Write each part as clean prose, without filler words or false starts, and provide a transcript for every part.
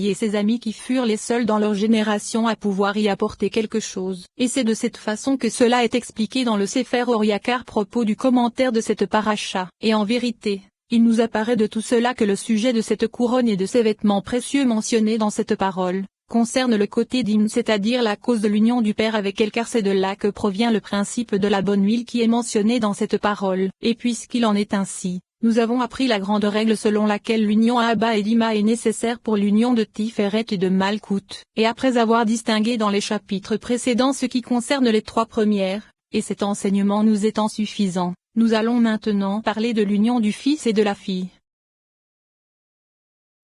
et ses amis qui furent les seuls dans leur génération à pouvoir y apporter quelque chose. Et c'est de cette façon que cela est expliqué dans le Sefer Oriakar propos du commentaire de cette paracha. Et en vérité, il nous apparaît de tout cela que le sujet de cette couronne et de ces vêtements précieux mentionnés dans cette parole concerne le côté d'hymne, c'est-à-dire la cause de l'union du Père avec elle, car c'est de là que provient le principe de la bonne huile qui est mentionné dans cette parole. Et puisqu'il en est ainsi, nous avons appris la grande règle selon laquelle l'union à Abba et Dima est nécessaire pour l'union de Tiferet et de Malkout. Et après avoir distingué dans les chapitres précédents ce qui concerne les trois premières, et cet enseignement nous étant suffisant, nous allons maintenant parler de l'union du Fils et de la fille.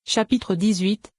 Chapitre 18.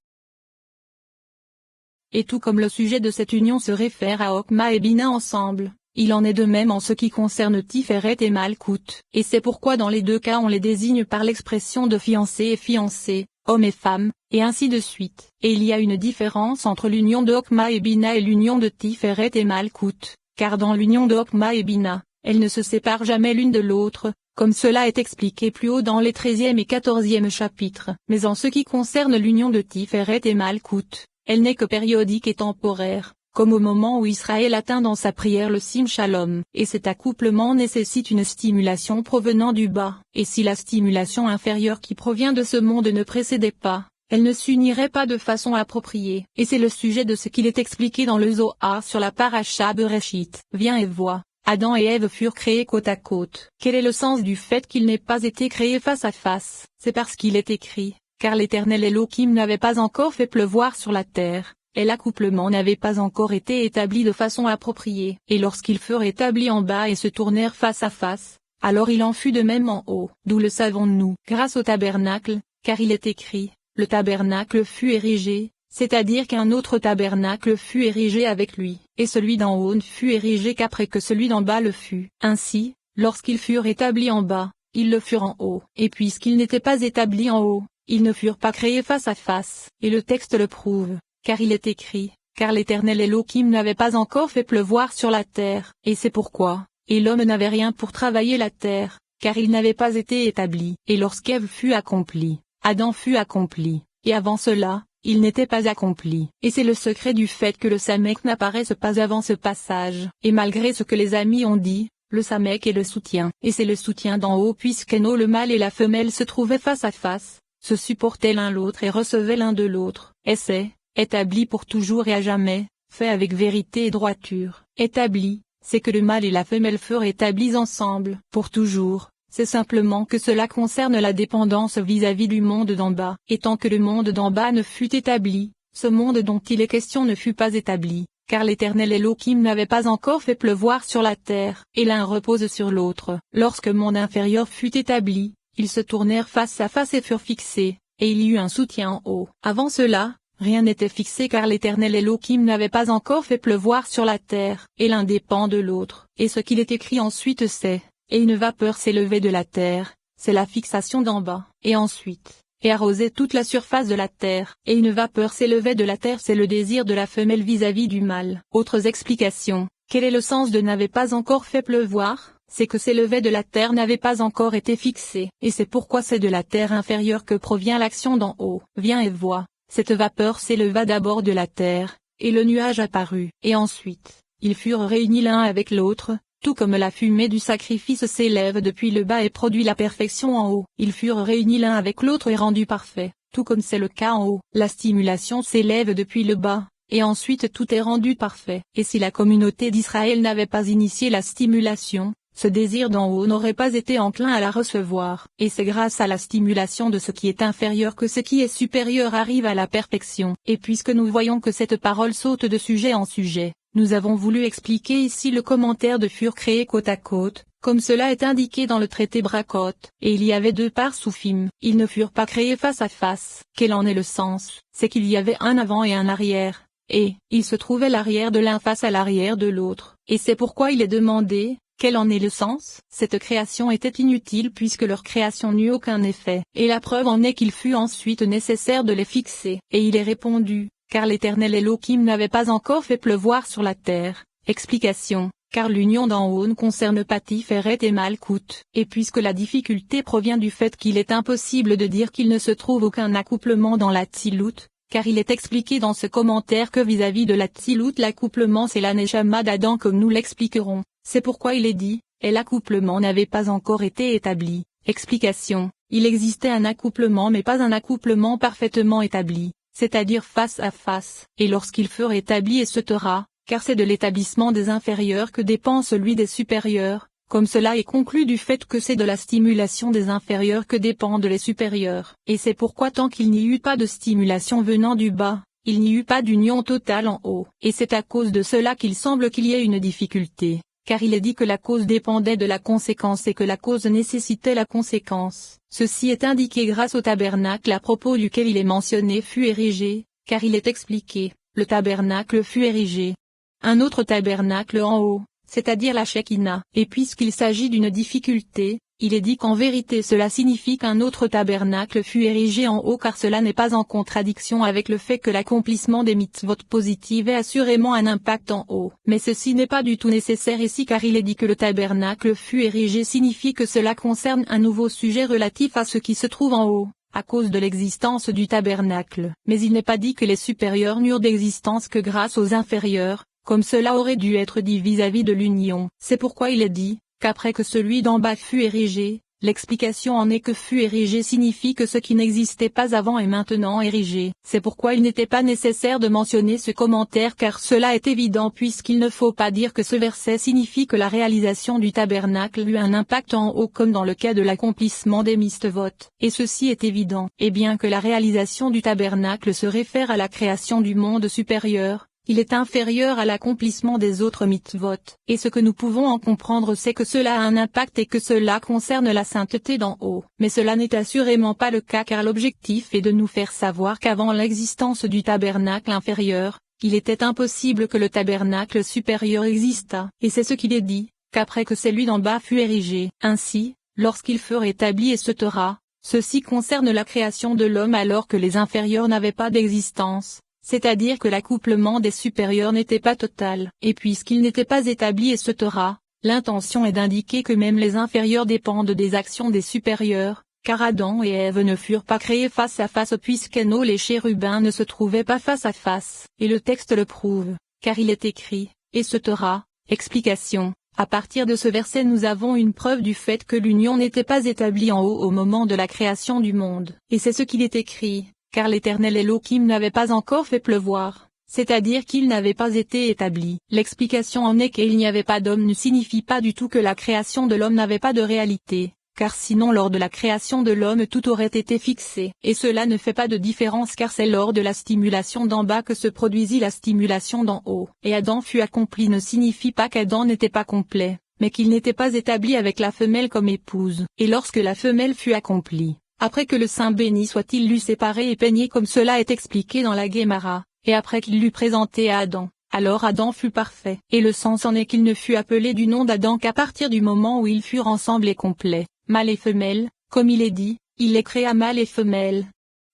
Et tout comme le sujet de cette union se réfère à Okma et Bina ensemble, il en est de même en ce qui concerne Tiferet et Malkout. Et c'est pourquoi dans les deux cas on les désigne par l'expression de fiancé et fiancé, homme et femme, et ainsi de suite. Et il y a une différence entre l'union de Okma et Bina et l'union de Tiferet et Malkout, car dans l'union de Okma et Bina, elles ne se séparent jamais l'une de l'autre, comme cela est expliqué plus haut dans les 13e et 14e chapitres. Mais en ce qui concerne l'union de Tiferet et Malkout, elle n'est que périodique et temporaire, comme au moment où Israël atteint dans sa prière le Sim Shalom. Et cet accouplement nécessite une stimulation provenant du bas. Et si la stimulation inférieure qui provient de ce monde ne précédait pas, elle ne s'unirait pas de façon appropriée. Et c'est le sujet de ce qu'il est expliqué dans le Zohar sur la paracha Bereshit. Viens et vois. Adam et Ève furent créés côte à côte. Quel est le sens du fait qu'ils n'aient pas été créés face à face? C'est parce qu'il est écrit, car l'Éternel Elohim n'avait pas encore fait pleuvoir sur la terre, et l'accouplement n'avait pas encore été établi de façon appropriée. Et lorsqu'ils furent établis en bas et se tournèrent face à face, alors il en fut de même en haut. D'où le savons-nous? Grâce au tabernacle, car il est écrit, le tabernacle fut érigé, c'est-à-dire qu'un autre tabernacle fut érigé avec lui, et celui d'en haut ne fut érigé qu'après que celui d'en bas le fut. Ainsi, lorsqu'ils furent établis en bas, ils le furent en haut. Et puisqu'ils n'étaient pas établis en haut, ils ne furent pas créés face à face. Et le texte le prouve, car il est écrit, car l'Éternel Elohim n'avait pas encore fait pleuvoir sur la terre. Et c'est pourquoi, et l'homme n'avait rien pour travailler la terre, car il n'avait pas été établi. Et lorsqu'Ève fut accomplie, Adam fut accompli, et avant cela, il n'était pas accompli. Et c'est le secret du fait que le Samek n'apparaisse pas avant ce passage. Et malgré ce que les amis ont dit, le Samek est le soutien. Et c'est le soutien d'en haut puisqu'Eno le mâle et la femelle se trouvaient face à face, se supportaient l'un l'autre et recevaient l'un de l'autre. Et c'est, établi pour toujours et à jamais, fait avec vérité et droiture. Établi, c'est que le mâle et la femelle furent établis ensemble, pour toujours. C'est simplement que cela concerne la dépendance vis-à-vis du monde d'en bas. Et tant que le monde d'en bas ne fut établi, ce monde dont il est question ne fut pas établi, car l'Éternel Elohim n'avait pas encore fait pleuvoir sur la terre, et l'un repose sur l'autre. Lorsque le monde inférieur fut établi, ils se tournèrent face à face et furent fixés, et il y eut un soutien en haut. Avant cela, rien n'était fixé car l'Éternel Elohim n'avait pas encore fait pleuvoir sur la terre, et l'un dépend de l'autre. Et ce qu'il est écrit ensuite c'est, et une vapeur s'élevait de la terre, c'est la fixation d'en bas. Et ensuite, et arrosait toute la surface de la terre, et une vapeur s'élevait de la terre, c'est le désir de la femelle vis-à-vis du mâle. Autres explications. Quel est le sens de n'avait pas encore fait pleuvoir? C'est que s'élevait de la terre n'avait pas encore été fixé, et c'est pourquoi c'est de la terre inférieure que provient l'action d'en haut. Viens et vois. Cette vapeur s'éleva d'abord de la terre, et le nuage apparut. Et ensuite, ils furent réunis l'un avec l'autre. Tout comme la fumée du sacrifice s'élève depuis le bas et produit la perfection en haut, ils furent réunis l'un avec l'autre et rendus parfaits, tout comme c'est le cas en haut. La stimulation s'élève depuis le bas, et ensuite tout est rendu parfait. Et si la communauté d'Israël n'avait pas initié la stimulation, ce désir d'en haut n'aurait pas été enclin à la recevoir. Et c'est grâce à la stimulation de ce qui est inférieur que ce qui est supérieur arrive à la perfection. Et puisque nous voyons que cette parole saute de sujet en sujet, nous avons voulu expliquer ici le commentaire de furent créés côte à côte, comme cela est indiqué dans le traité Brakot, et il y avait deux parts Soufim, ils ne furent pas créés face à face. Quel en est le sens? C'est qu'il y avait un avant et un arrière, et il se trouvait l'arrière de l'un face à l'arrière de l'autre. Et c'est pourquoi il est demandé, quel en est le sens? Cette création était inutile puisque leur création n'eut aucun effet, et la preuve en est qu'il fut ensuite nécessaire de les fixer. Et il est répondu, car l'Éternel Elohim n'avait pas encore fait pleuvoir sur la terre. Explication, car l'union d'en haut ne concerne pas Tiferet et Malkout. Et puisque la difficulté provient du fait qu'il est impossible de dire qu'il ne se trouve aucun accouplement dans la Tzilut, car il est expliqué dans ce commentaire que vis-à-vis de la Tzilut l'accouplement c'est la Neshama d'Adam comme nous l'expliquerons, c'est pourquoi il est dit, et l'accouplement n'avait pas encore été établi. Explication, il existait un accouplement mais pas un accouplement parfaitement établi, c'est-à-dire face à face, et lorsqu'il fut établi et se taira, car c'est de l'établissement des inférieurs que dépend celui des supérieurs, comme cela est conclu du fait que c'est de la stimulation des inférieurs que dépendent les supérieurs. Et c'est pourquoi tant qu'il n'y eut pas de stimulation venant du bas, il n'y eut pas d'union totale en haut. Et c'est à cause de cela qu'il semble qu'il y ait une difficulté, car il est dit que la cause dépendait de la conséquence et que la cause nécessitait la conséquence. Ceci est indiqué grâce au tabernacle à propos duquel il est mentionné fut érigé, car il est expliqué, le tabernacle fut érigé. Un autre tabernacle en haut, c'est-à-dire la Shekinah. Et puisqu'il s'agit d'une difficulté, il est dit qu'en vérité cela signifie qu'un autre tabernacle fut érigé en haut car cela n'est pas en contradiction avec le fait que l'accomplissement des mitzvot positives ait assurément un impact en haut. Mais ceci n'est pas du tout nécessaire ici car il est dit que le tabernacle fut érigé signifie que cela concerne un nouveau sujet relatif à ce qui se trouve en haut, à cause de l'existence du tabernacle. Mais il n'est pas dit que les supérieurs n'eurent d'existence que grâce aux inférieurs, comme cela aurait dû être dit vis-à-vis de l'union. C'est pourquoi il est dit, qu'après que celui d'en bas fut érigé, l'explication en est que fut érigé signifie que ce qui n'existait pas avant est maintenant érigé. C'est pourquoi il n'était pas nécessaire de mentionner ce commentaire car cela est évident puisqu'il ne faut pas dire que ce verset signifie que la réalisation du tabernacle eut un impact en haut comme dans le cas de l'accomplissement des mitzvot. Et ceci est évident. Et bien que la réalisation du tabernacle se réfère à la création du monde supérieur, il est inférieur à l'accomplissement des autres mitzvot. Et ce que nous pouvons en comprendre c'est que cela a un impact et que cela concerne la sainteté d'en haut. Mais cela n'est assurément pas le cas car l'objectif est de nous faire savoir qu'avant l'existence du tabernacle inférieur, il était impossible que le tabernacle supérieur existât. Et c'est ce qu'il est dit, qu'après que celui d'en bas fut érigé. Ainsi, lorsqu'il fut rétabli et se taira, ceci concerne la création de l'homme alors que les inférieurs n'avaient pas d'existence. C'est-à-dire que l'accouplement des supérieurs n'était pas total. Et puisqu'il n'était pas établi et se taira, l'intention est d'indiquer que même les inférieurs dépendent des actions des supérieurs, car Adam et Ève ne furent pas créés face à face puisqu'Eno les chérubins ne se trouvaient pas face à face. Et le texte le prouve, car il est écrit, et se taira. Explication. À partir de ce verset nous avons une preuve du fait que l'union n'était pas établie en haut au moment de la création du monde. Et c'est ce qu'il est écrit. Car l'Éternel Elohim n'avait pas encore fait pleuvoir, c'est-à-dire qu'il n'avait pas été établi. L'explication en est qu'il n'y avait pas d'homme ne signifie pas du tout que la création de l'homme n'avait pas de réalité, car sinon lors de la création de l'homme tout aurait été fixé. Et cela ne fait pas de différence car c'est lors de la stimulation d'en bas que se produisit la stimulation d'en haut. Et Adam fut accompli ne signifie pas qu'Adam n'était pas complet, mais qu'il n'était pas établi avec la femelle comme épouse. Et lorsque la femelle fut accomplie, après que le Saint béni soit-il l'eut séparé et peigné comme cela est expliqué dans la Guémara, et après qu'il l'eut présenté à Adam, alors Adam fut parfait. Et le sens en est qu'il ne fut appelé du nom d'Adam qu'à partir du moment où ils furent ensemble et complets, mâle et femelle, comme il est dit, il les créa mâle et femelle.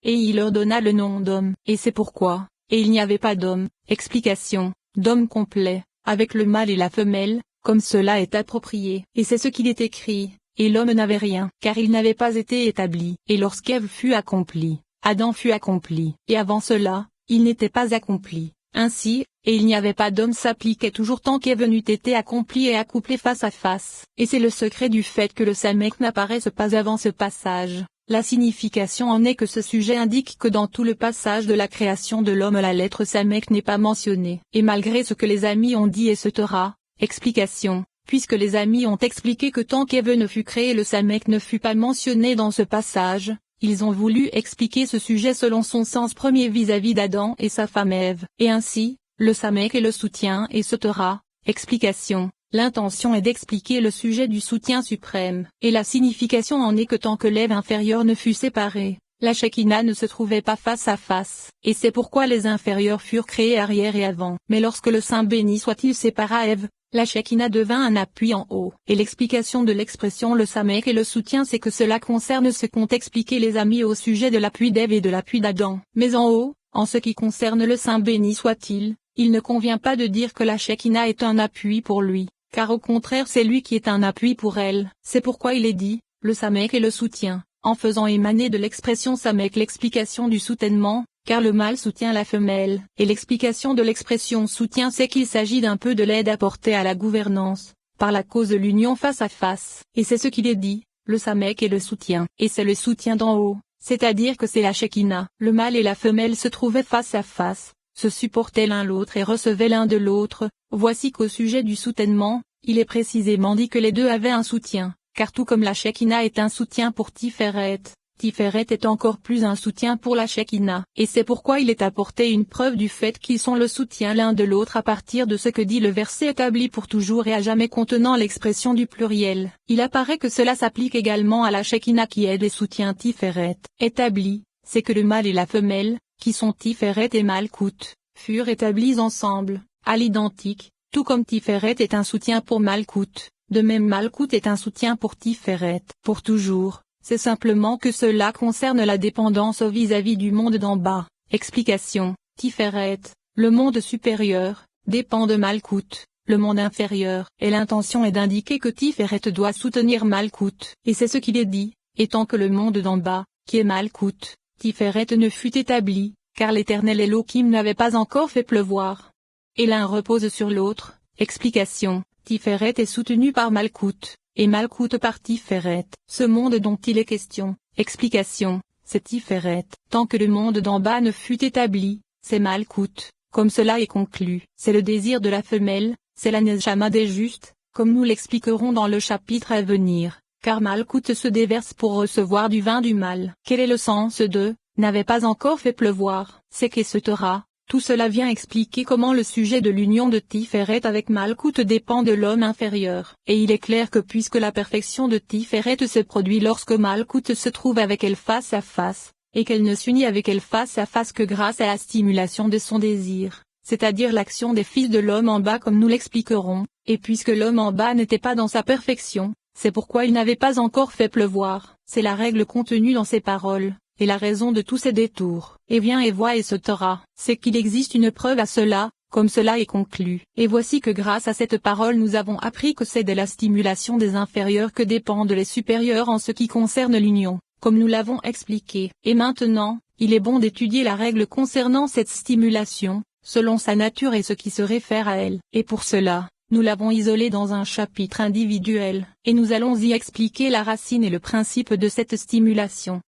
Et il leur donna le nom d'homme. Et c'est pourquoi, et il n'y avait pas d'homme, explication, d'homme complet, avec le mâle et la femelle, comme cela est approprié. Et c'est ce qu'il est écrit. Et l'homme n'avait rien, car il n'avait pas été établi. Et lorsqu'Ève fut accomplie, Adam fut accompli. Et avant cela, il n'était pas accompli. Ainsi, et il n'y avait pas d'homme s'appliquait toujours tant qu'Ève n'eût été accomplie et accouplée face à face. Et c'est le secret du fait que le Samek n'apparaisse pas avant ce passage. La signification en est que ce sujet indique que dans tout le passage de la création de l'homme la lettre Samek n'est pas mentionnée. Et malgré ce que les amis ont dit et se taira, explication. Puisque les amis ont expliqué que tant qu'Ève ne fut créée le Samek ne fut pas mentionné dans ce passage, ils ont voulu expliquer ce sujet selon son sens premier vis-à-vis d'Adam et sa femme Ève. Et ainsi, le Samek est le soutien et se taira. Explication. L'intention est d'expliquer le sujet du soutien suprême. Et la signification en est que tant que l'Ève inférieure ne fut séparée, la Shekinah ne se trouvait pas face à face. Et c'est pourquoi les inférieurs furent créés arrière et avant. Mais lorsque le Saint béni soit-il sépara Ève, la Shekinah devint un appui en haut. Et l'explication de l'expression le Samek et le soutien c'est que cela concerne ce qu'ont expliqué les amis au sujet de l'appui d'Ève et de l'appui d'Adam. Mais en haut, en ce qui concerne le Saint béni soit-il, il ne convient pas de dire que la Shekinah est un appui pour lui, car au contraire c'est lui qui est un appui pour elle. C'est pourquoi il est dit, le Samek et le soutien, en faisant émaner de l'expression Samek l'explication du soutènement, car le mâle soutient la femelle. Et l'explication de l'expression soutien c'est qu'il s'agit d'un peu de l'aide apportée à la gouvernance, par la cause de l'union face à face. Et c'est ce qu'il est dit, le samek est le soutien. Et c'est le soutien d'en haut, c'est-à-dire que c'est la Shekinah. Le mâle et la femelle se trouvaient face à face, se supportaient l'un l'autre et recevaient l'un de l'autre. Voici qu'au sujet du soutènement, il est précisément dit que les deux avaient un soutien, car tout comme la Shekinah est un soutien pour Tiferet, Tiferet est encore plus un soutien pour la Shekinah. Et c'est pourquoi il est apporté une preuve du fait qu'ils sont le soutien l'un de l'autre à partir de ce que dit le verset établi pour toujours et à jamais contenant l'expression du pluriel. Il apparaît que cela s'applique également à la Shekinah qui aide et soutient Tiferet. Établi, c'est que le mâle et la femelle, qui sont Tiferet et Malkout, furent établis ensemble, à l'identique, tout comme Tiferet est un soutien pour Malkout, de même Malkout est un soutien pour Tiferet. Pour toujours, c'est simplement que cela concerne la dépendance vis-à-vis du monde d'en bas. Explication, Tiferet, le monde supérieur, dépend de Malkout, le monde inférieur. Et l'intention est d'indiquer que Tiferet doit soutenir Malkout. Et c'est ce qu'il est dit, étant que le monde d'en bas, qui est Malkout, Tiferet ne fut établi, car l'Éternel Elohim n'avait pas encore fait pleuvoir. Et l'un repose sur l'autre. Explication, Tiferet est soutenu par Malkout, et Malkout par Tiferet. Ce monde dont il est question, explication, c'est Tiferet. Tant que le monde d'en bas ne fut établi, c'est Malkout, comme cela est conclu. C'est le désir de la femelle, c'est la Neshama des justes, comme nous l'expliquerons dans le chapitre à venir, car Malkout se déverse pour recevoir du vin du mal. Quel est le sens de « n'avait pas encore fait pleuvoir » C'est que ce Torah. Tout cela vient expliquer comment le sujet de l'union de Tiferet avec Malkout dépend de l'homme inférieur. Et il est clair que puisque la perfection de Tiferet se produit lorsque Malkout se trouve avec elle face à face, et qu'elle ne s'unit avec elle face à face que grâce à la stimulation de son désir, c'est-à-dire l'action des fils de l'homme en bas comme nous l'expliquerons, et puisque l'homme en bas n'était pas dans sa perfection, c'est pourquoi il n'avait pas encore fait pleuvoir. C'est la règle contenue dans ces paroles. Et la raison de tous ces détours, et viens et vois et ce Torah, c'est qu'il existe une preuve à cela, comme cela est conclu. Et voici que grâce à cette parole nous avons appris que c'est de la stimulation des inférieurs que dépendent les supérieurs en ce qui concerne l'union, comme nous l'avons expliqué. Et maintenant, il est bon d'étudier la règle concernant cette stimulation, selon sa nature et ce qui se réfère à elle. Et pour cela, nous l'avons isolée dans un chapitre individuel, et nous allons y expliquer la racine et le principe de cette stimulation.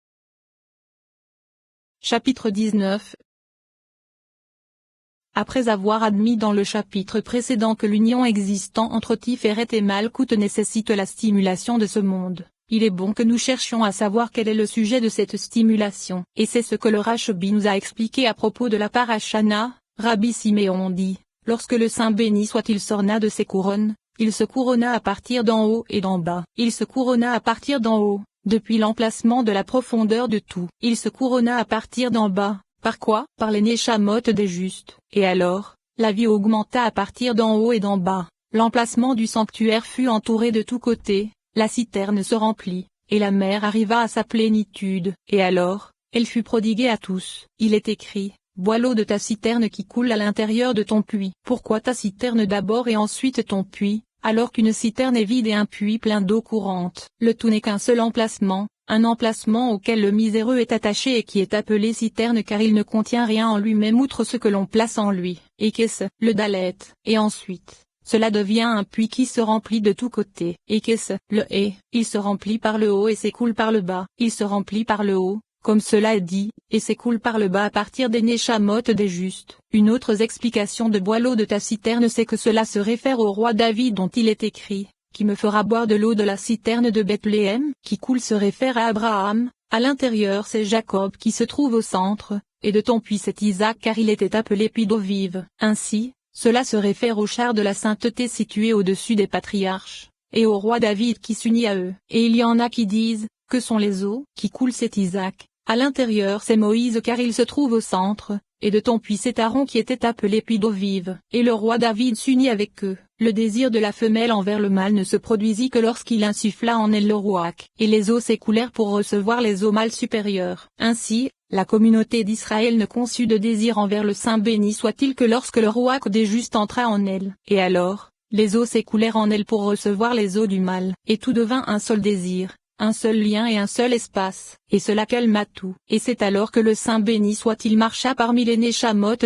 Chapitre 19. Après avoir admis dans le chapitre précédent que l'union existant entre Tiferet et Malkout nécessite la stimulation de ce monde, il est bon que nous cherchions à savoir quel est le sujet de cette stimulation. Et c'est ce que le Rashbi nous a expliqué à propos de la Parashana. Rabbi Siméon dit, lorsque le Saint béni soit-il s'orna de ses couronnes, il se couronna à partir d'en haut et d'en bas. Il se couronna à partir d'en haut. Depuis l'emplacement de la profondeur de tout, il se couronna à partir d'en bas. Par quoi? Par les Neshamot des justes. Et alors, la vie augmenta à partir d'en haut et d'en bas. L'emplacement du sanctuaire fut entouré de tous côtés, la citerne se remplit, et la mer arriva à sa plénitude. Et alors, elle fut prodiguée à tous. Il est écrit, bois l'eau de ta citerne qui coule à l'intérieur de ton puits. Pourquoi ta citerne d'abord et ensuite ton puits? Alors qu'une citerne est vide et un puits plein d'eau courante. Le tout n'est qu'un seul emplacement, un emplacement auquel le miséreux est attaché et qui est appelé citerne car il ne contient rien en lui-même outre ce que l'on place en lui. Et qu'est-ce? Le dalet. Et ensuite, cela devient un puits qui se remplit de tous côtés. Et qu'est-ce? Le et. Il se remplit par le haut et s'écoule par le bas. Il se remplit par le haut, comme cela est dit, et s'écoule par le bas à partir des Neshamot des justes. Une autre explication de bois l'eau de ta citerne c'est que cela se réfère au roi David dont il est écrit, qui me fera boire de l'eau de la citerne de Bethléem. Qui coule se réfère à Abraham, à l'intérieur c'est Jacob qui se trouve au centre, et de ton puits c'est Isaac car il était appelé puits d'eau vive. Ainsi, cela se réfère au char de la sainteté situé au-dessus des patriarches, et au roi David qui s'unit à eux. Et il y en a qui disent, que sont les eaux? Qui coulent c'est Isaac. À l'intérieur c'est Moïse car il se trouve au centre, et de ton puits c'est Aaron qui était appelé puits d'eau vive. Et le roi David s'unit avec eux. Le désir de la femelle envers le mâle ne se produisit que lorsqu'il insuffla en elle le rouach. Et les eaux s'écoulèrent pour recevoir les eaux mâles supérieures. Ainsi, la communauté d'Israël ne conçut de désir envers le Saint béni soit-il que lorsque le rouach des justes entra en elle. Et alors, les eaux s'écoulèrent en elle pour recevoir les eaux du mâle. Et tout devint un seul désir, un seul lien et un seul espace, et cela calma tout. Et c'est alors que le Saint béni soit-il marcha parmi les Neshamot